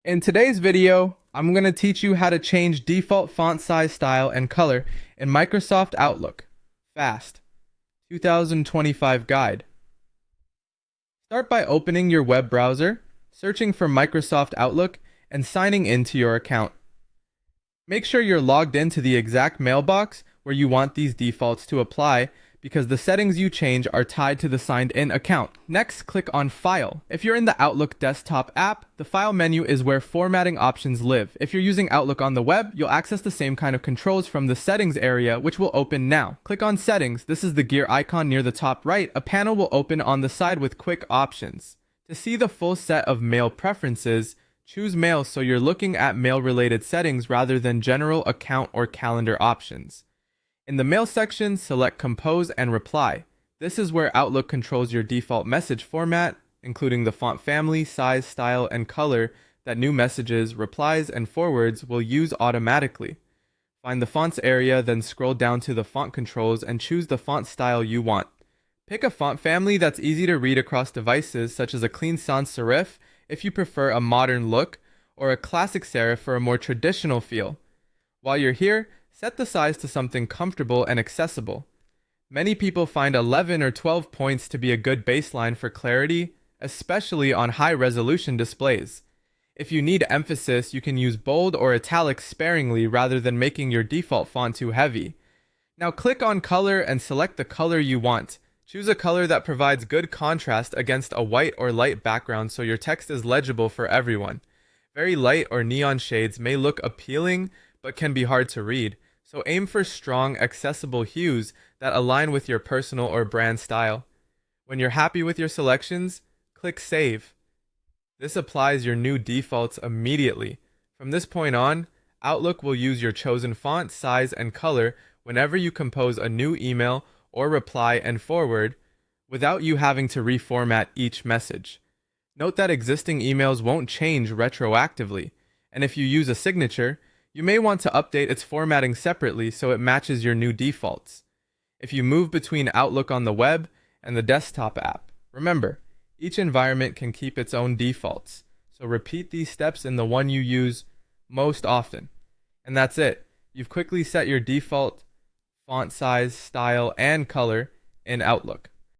In today's video, I'm going to teach you how to change default font size, style, and color in Microsoft Outlook. Fast. 2025 Guide. Start by opening your web browser, searching for Microsoft Outlook, and signing into your account. Make sure you're logged into the exact mailbox where you want these defaults to apply, because the settings you change are tied to the signed-in account. Next, click on File. If you're in the Outlook desktop app, the File menu is where formatting options live. If you're using Outlook on the web, you'll access the same kind of controls from the Settings area, which will open now. Click on Settings. This is the gear icon near the top right. A panel will open on the side with quick options. To see the full set of mail preferences, choose Mail so you're looking at mail-related settings rather than general account or calendar options. In the Mail section, select Compose and Reply. This is where Outlook controls your default message format, including the font family, size, style, and color that new messages, replies, and forwards will use automatically. Find the Fonts area, then scroll down to the Font Controls and choose the font style you want. Pick a font family that's easy to read across devices, such as a clean sans serif if you prefer a modern look, or a classic serif for a more traditional feel. While you're here, set the size to something comfortable and accessible. Many people find 11 or 12 points to be a good baseline for clarity, especially on high-resolution displays. If you need emphasis, you can use bold or italics sparingly rather than making your default font too heavy. Now click on Color and select the color you want. Choose a color that provides good contrast against a white or light background so your text is legible for everyone. Very light or neon shades may look appealing, but can be hard to read. So aim for strong, accessible hues that align with your personal or brand style. When you're happy with your selections, click Save. This applies your new defaults immediately. From this point on, Outlook will use your chosen font, size, and color whenever you compose a new email or reply and forward, without you having to reformat each message. Note that existing emails won't change retroactively, and if you use a signature, you may want to update its formatting separately so it matches your new defaults. If you move between Outlook on the web and the desktop app, remember, each environment can keep its own defaults, so repeat these steps in the one you use most often. And that's it. You've quickly set your default font size, style, and color in Outlook.